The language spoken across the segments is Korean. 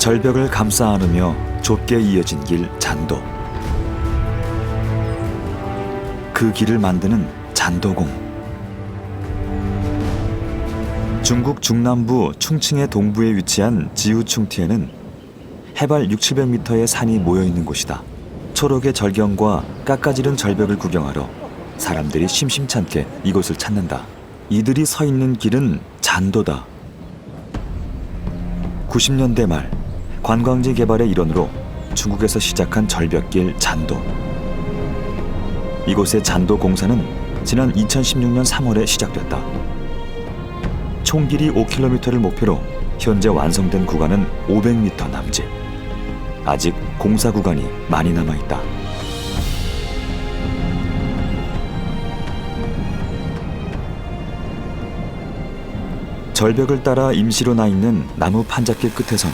절벽을 감싸 안으며 좁게 이어진 길 잔도. 그 길을 만드는 잔도공. 중국 중남부 충칭의 동부에 위치한 지우충티에는 해발 600~700m의 산이 모여 있는 곳이다. 초록의 절경과 깎아지른 절벽을 구경하러 사람들이 심심찮게 이곳을 찾는다. 이들이 서 있는 길은 잔도다. 90년대 말 관광지 개발의 일원으로 중국에서 시작한 절벽길 잔도. 이곳의 잔도 공사는 지난 2016년 3월에 시작됐다. 총 길이 5km를 목표로 현재 완성된 구간은 500m 남짓. 아직 공사 구간이 많이 남아있다. 절벽을 따라 임시로 나 있는 나무 판잣길 끝에선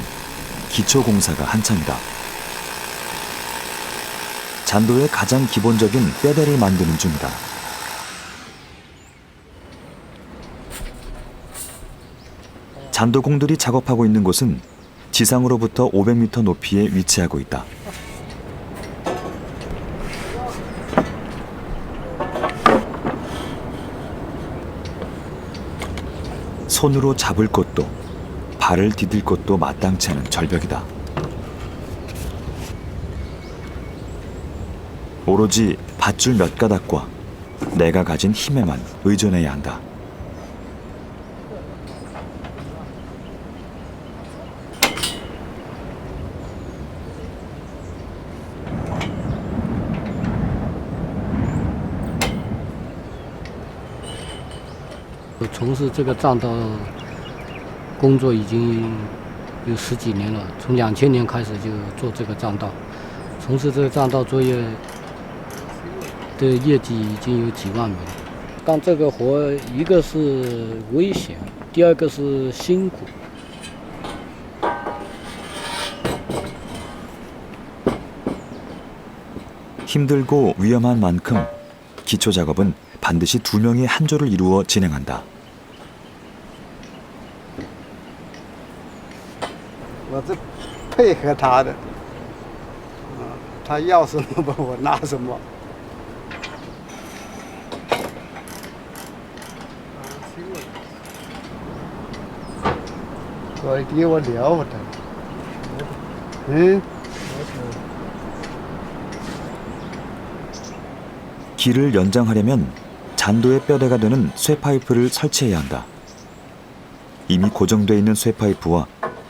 기초 공사가 한창이다. 잔도의 가장 기본적인 뼈대를 만드는 중이다. 잔도공들이 작업하고 있는 곳은 지상으로부터 500m 높이에 위치하고 있다. 손으로 잡을 곳도 발을 디딜 곳도 마땅치 않은 절벽이다. 오로지 밧줄 몇 가닥과 내가 가진 힘에만 의존해야 한다.从事这个栈道工作已经有10几年了，从2000年开始就做这个栈道，从事这个栈道作业的业绩已经有几万米了。干这个活，一个是危险，第二个是辛苦。 힘들고 위험한 만큼 기초 작업은 반드시 2명이 한 조를 이루어 진행한다. 我是配合他的，他要什么我拿什么。所以给我聊的，길을 연장하려면 잔도의 뼈대가 되는 쇠파이프를 설치해야 한다. 이미 고정돼 있는 쇠파이프와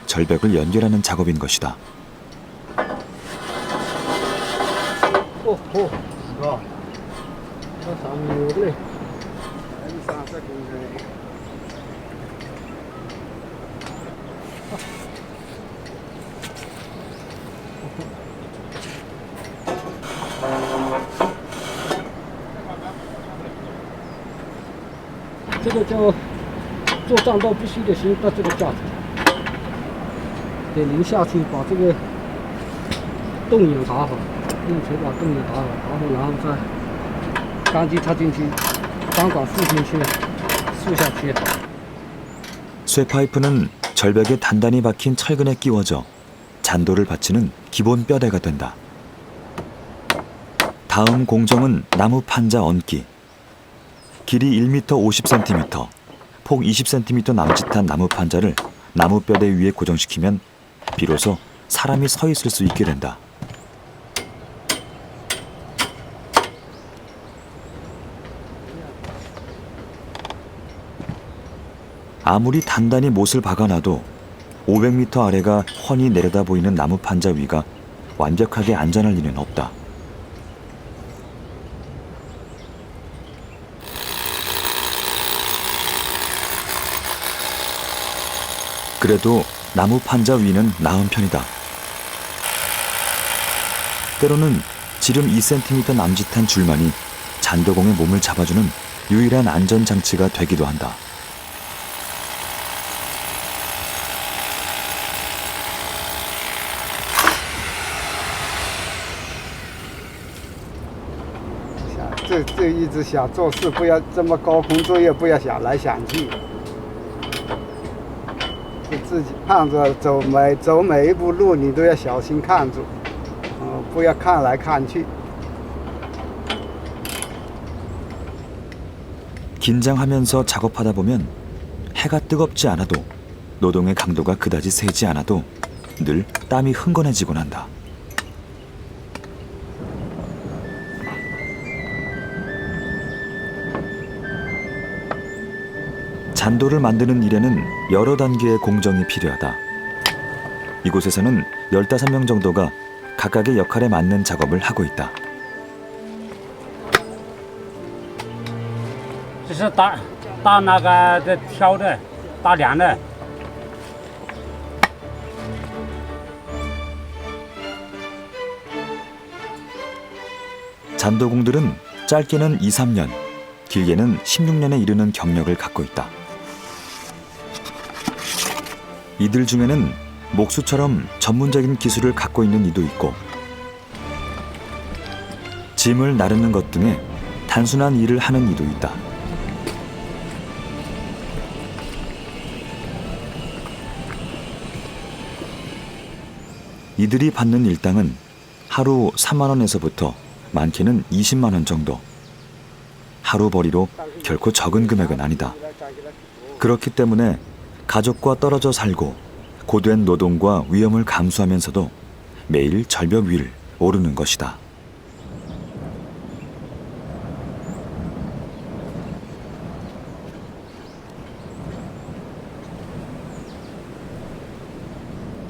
절벽을 연결하는 작업인 것이다. 오, 이거. 네.这个叫做栈道必须得先到这个架子，得留下去把这个洞眼打好，用锤把洞眼打好，然后再钢筋插进去，钢管竖进去，竖下去。 쇠파이프는 절벽에 단단히 박힌 철근에 끼워져 잔도를 받치는 기본 뼈대가 된다. 다음 공정은 나무 판자 얹기. 길이 1m 50cm, 폭 20cm 남짓한 나무 판자를 나무 뼈대 위에 고정시키면 비로소 사람이 서 있을 수 있게 된다. 아무리 단단히 못을 박아놔도 500m 아래가 훤히 내려다 보이는 나무 판자 위가 완벽하게 안전할 리는 없다. 그래도 나무 판자 위는 나은 편이다. 때로는 지름 2cm 남짓한 줄만이 잔도공의 몸을 잡아주는 유일한 안전장치가 되기도 한다.这一直想做事，不要这么高空作业，不要想来想去。自自己看着走每一步路，你都要小心看住，不要看来看去。 긴장하면서 작업하다 보면 해가 뜨겁지 않아도 노동의 강도가 그다지 세지 않아도 늘 땀이 흥건해지곤 한다. 잔도를 만드는 일에는 여러 단계의 공정이 필요하다. 이곳에서는 15명 정도가 각각의 역할에 맞는 작업을 하고 있다. 这是打那个的挑的，打梁的。 잔도공들은 짧게는 2, 3년, 길게는 16년에 이르는 경력을 갖고 있다. 이들 중에는 목수처럼 전문적인 기술을 갖고 있는 이도 있고 짐을 나르는 것 등의 단순한 일을 하는 이도 있다. 이들이 받는 일당은 하루 3만 원에서부터 많게는 20만 원 정도. 하루 벌이로 결코 적은 금액은 아니다. 그렇기 때문에 가족과 떨어져 살고 고된 노동과 위험을 감수하면서도 매일 절벽 위를 오르는 것이다.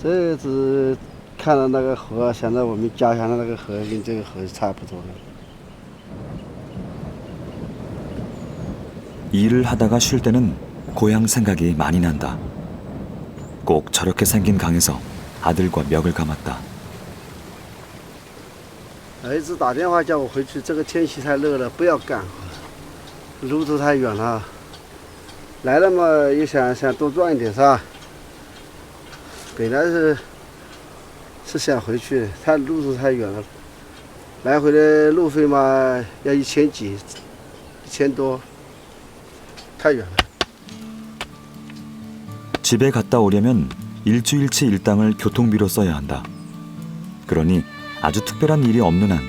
这只看到那个河，现在我们家乡的那个河跟这个河是差不多的。 일을 하다가 쉴 때는 고향 생각이 많이 난다. 꼭 저렇게 생긴 강에서 아들과 멱을 감았다. 儿子打电话叫我回去，这个天气太热了，不要干活，路途太远了。来了嘛，也想多赚一点是吧？本来是想回去，路途太远了，来回的路费嘛要1000几，1000多，太远了。 집에 갔다 오려면 일주일치 일당을 교통비로 써야 한다. 그러니 아주 특별한 일이 없는 한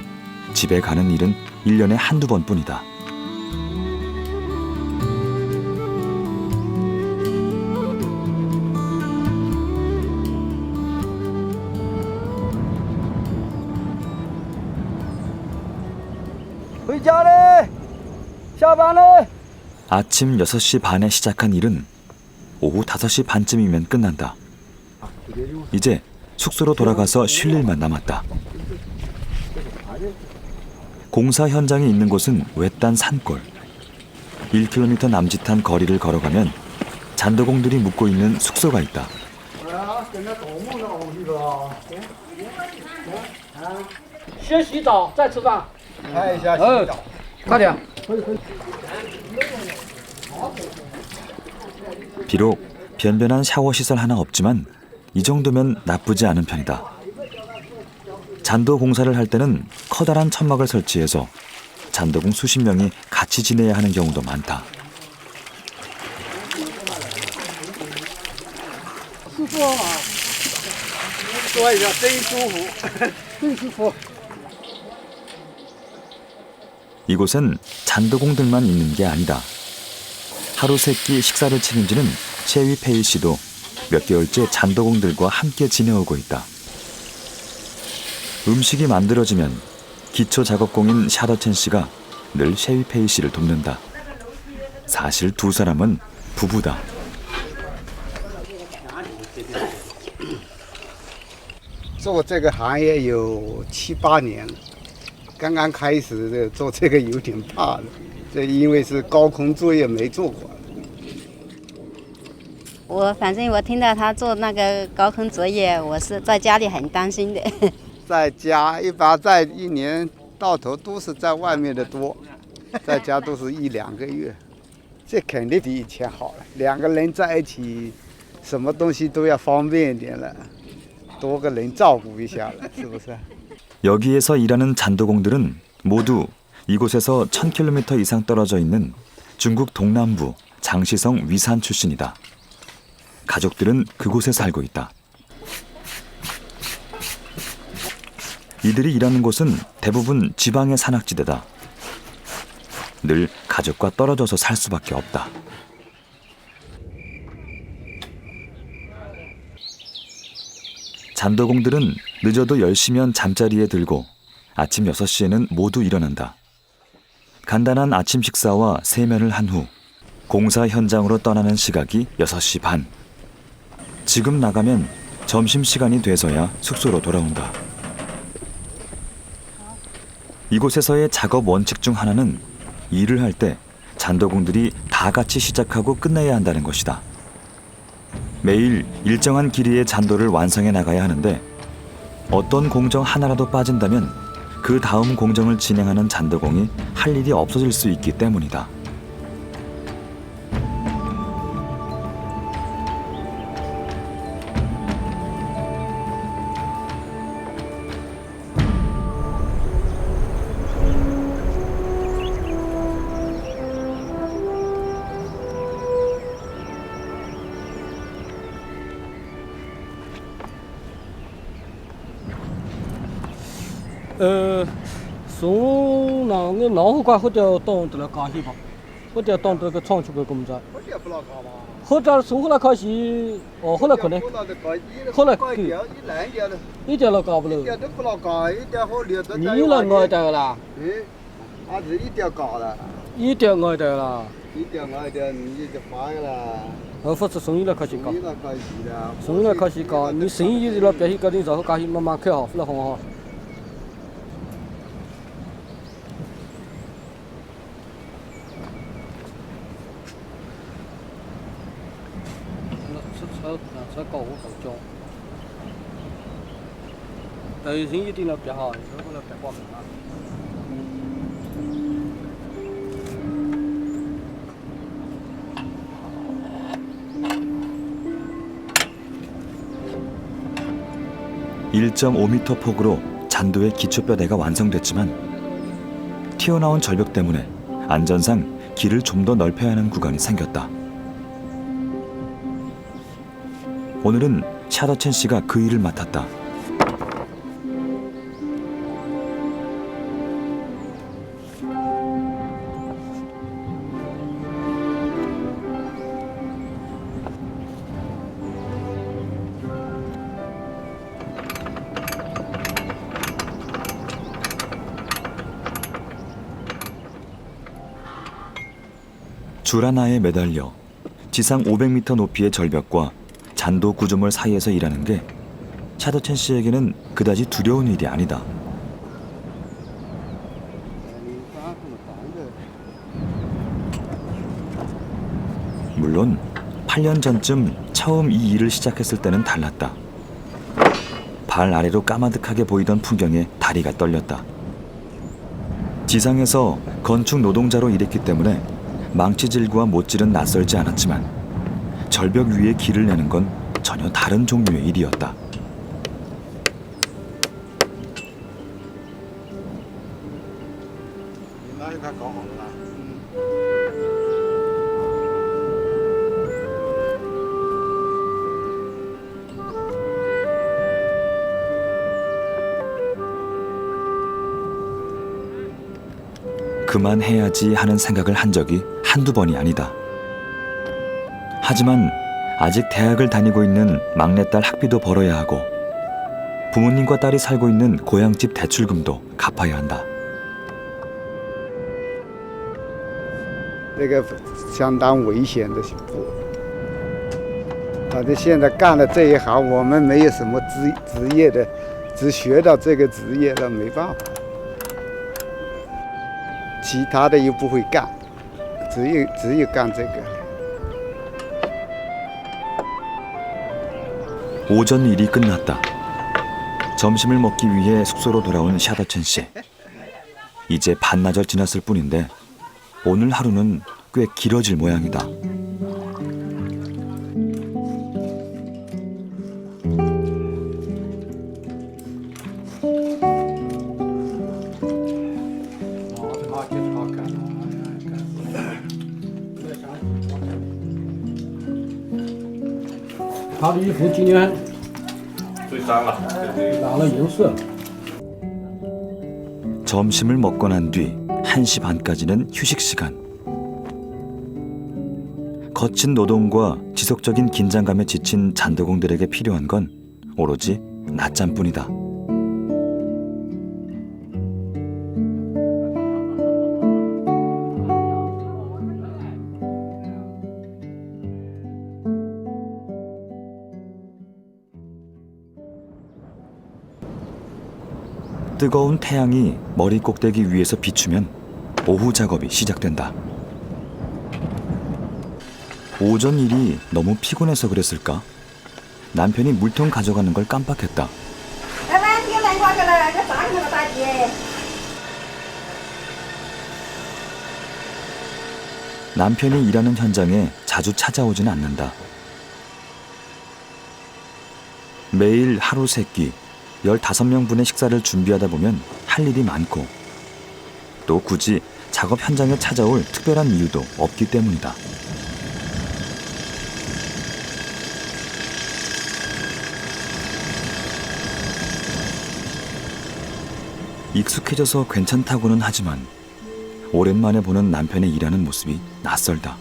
집에 가는 일은 1년에 한두 번뿐이다. 아침 6시 반에 시작한 일은 오후 5시 반쯤이면 끝난다. 이제 숙소로 돌아가서 쉴 일만 남았다. 공사 현장이 있는 곳은 외딴 산골. 1km 남짓한 거리를 걸어가면 잔도공들이 묵고 있는 숙소가 있다. 先洗澡再吃饭。看一下洗澡。快点。 비록 변변한 샤워 시설 하나 없지만 이 정도면 나쁘지 않은 편이다. 잔도 공사를 할 때는 커다란 천막을 설치해서 잔도공 수십 명이 같이 지내야 하는 경우도 많다. 坐一下真舒服，真舒服。 이곳엔 잔도공들만 있는 게 아니다. 하루 세끼 식사를 책임지는 셰위페이 씨도 몇 개월째 잔도공들과 함께 지내오고 있다. 음식이 만들어지면 기초 작업공인 샤더첸 씨가 늘 셰위페이 씨를 돕는다. 사실 두 사람은 부부다. 做这个行业有7、8年了，刚刚开始的做这个有点怕的，这因为是高空作业没做过。反正我听到他做那个高空作业，我是在家里很担心的。在家一般在1年到头都是在外面的多，在家都是1、2个月，这肯定比以前好了。2个人在一起，什么东西都要方便一点了，多个人照顾一下了，是不是？ 여기에서 일하는 잔도공들은 모두 이곳에서 1000km 이상 떨어져 있는 중국 동남부 장시성 위산 출신이다. 가족들은 그곳에 살고 있다. 이들이 일하는 곳은 대부분 지방의 산악지대다. 늘 가족과 떨어져서 살 수밖에 없다. 잔도공들은 늦어도 10시면 잠자리에 들고 아침 6시에는 모두 일어난다. 간단한 아침 식사와 세면을 한 후 공사 현장으로 떠나는 시각이 6시 반. 지금 나가면 점심시간이 돼서야 숙소로 돌아온다. 이곳에서의 작업 원칙 중 하나는 일을 할 때 잔도공들이 다 같이 시작하고 끝내야 한다는 것이다. 매일 일정한 길이의 잔도를 완성해 나가야 하는데 어떤 공정 하나라도 빠진다면 그 다음 공정을 진행하는 잔도공이 할 일이 없어질 수 있기 때문이다.从那个南湖关或者到这个江西吧，或者到这个长区的工作，或者从后来开始，后来可能，后来一点都搞不了，你了爱的啦，是一点搞了，一点爱的啦，一点爱的你就发了，不是从一来开始搞，你那开始了，从一来开始搞，你生意了别去搞，你然后开始慢慢开好，了好好。才搞我搞教，但是生意定了别好，以后了别挂名了。(1.5m) 폭으로 잔도의 기초뼈대가 완성됐지만 튀어나온 절벽 때문에 안전상 길을 좀 더 넓혀야 하는 구간이 생겼다. 오늘은 샤더첸 씨가 그 일을 맡았다. 줄 하나에 매달려 지상 500m 높이의 절벽과 잔도 구조물 사이에서 일하는 게 샤더첸 씨에게는 그다지 두려운 일이 아니다. 물론 8년 전쯤 처음 이 일을 시작했을 때는 달랐다. 발 아래로 까마득하게 보이던 풍경에 다리가 떨렸다. 지상에서 건축 노동자로 일했기 때문에 망치질과 못질은 낯설지 않았지만 절벽 위에 길을 내는 건 전혀 다른 종류의 일이었다. 그만해야지 하는 생각을 한 적이 한두 번이 아니다. 하지만 아직 대학을 다니고 있는 막내딸 학비도 벌어야 하고 부모님과 딸이 살고 있는 고향집 대출금도 갚아야 한다. 那个相当危险的步。反正现在干了这一行，我们没有什么职业的，只学到这个职业了，没办法。其他的又不会干，只有干这个。 오전 일이 끝났다. 점심을 먹기 위해 숙소로 돌아온 샤더첸 씨. 이제 반나절 지났을 뿐인데 오늘 하루는 꽤 길어질 모양이다. 他的衣服今年染了银色。 점심을 먹고 난 뒤 1시 반까지는 휴식 시간. 거친 노동과 지속적인 긴장감에 지친 잔도공들에게 필요한 건 오로지 낮잠뿐이다. 뜨거운 태양이 머리 꼭대기 위에서 비추면 오후 작업이 시작된다. 오전 일이 너무 피곤해서 그랬을까? 남편이 물통 가져가는 걸 깜빡했다. 남편이 일하는 현장에 자주 찾아오지는 않는다. 매일 하루 3끼 15명분의 식사를 준비하다 보면 할 일이 많고 또 굳이 작업 현장에 찾아올 특별한 이유도 없기 때문이다. 익숙해져서 괜찮다고는 하지만 오랜만에 보는 남편의 일하는 모습이 낯설다.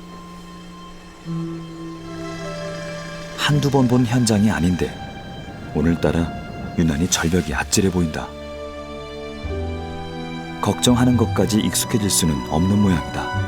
한두 번 본 현장이 아닌데 오늘따라 유난히 절벽이 아찔해 보인다. 걱정하는 것까지 익숙해질 수는 없는 모양이다.